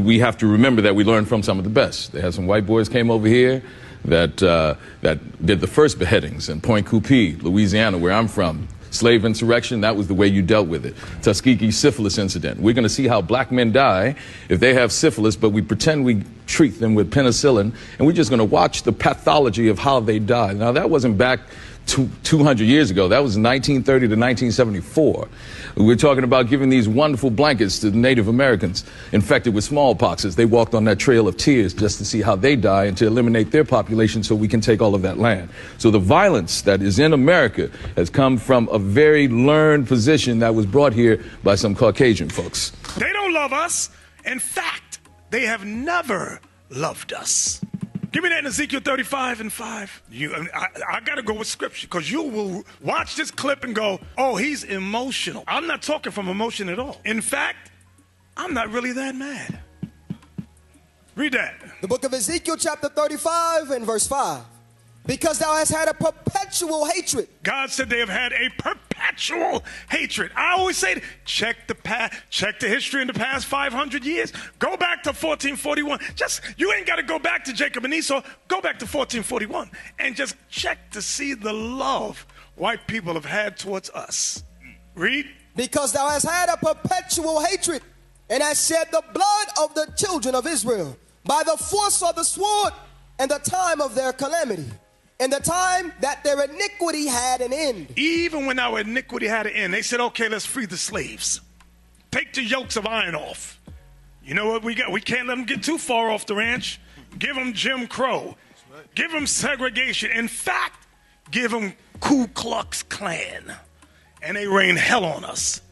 we have to remember that we learned from some of the best. They had some white boys came over here that did the first beheadings in Point Coupee, Louisiana, where I'm from. Slave insurrection, that was the way you dealt with it. Tuskegee syphilis incident. We're going to see how black men die if they have syphilis, but we pretend we treat them with penicillin, and we're just going to watch the pathology of how they die. Now, that wasn't back 200 years ago. That was 1930 to 1974. We're talking about giving these wonderful blankets to the Native Americans infected with smallpox as they walked on that trail of tears just to see how they die and to eliminate their population so we can take all of that land. So the violence that is in America has come from a very learned position that was brought here by some Caucasian folks. They don't love us. In fact, they have never loved us. Give me that in Ezekiel 35:5. I got to go with scripture, because you will watch this clip and go, oh, he's emotional. I'm not talking from emotion at all. In fact, I'm not really that mad. Read that. The book of Ezekiel chapter 35 and verse 5. Because thou hast had a perpetual hatred. God said they have had a perpetual hatred. I always say, check the history in the past 500 years. Go back to 1441. You ain't got to go back to Jacob and Esau. Go back to 1441 and just check to see the love white people have had towards us. Read. Because thou hast had a perpetual hatred, and hast shed the blood of the children of Israel by the force of the sword in the time of their calamity, in the time that their iniquity had an end. Even when our iniquity had an end, they said, okay, let's free the slaves. Take the yokes of iron off. You know what we got? We can't let them get too far off the ranch. Give them Jim Crow. Give them segregation. In fact, give them Ku Klux Klan. And they rain hell on us.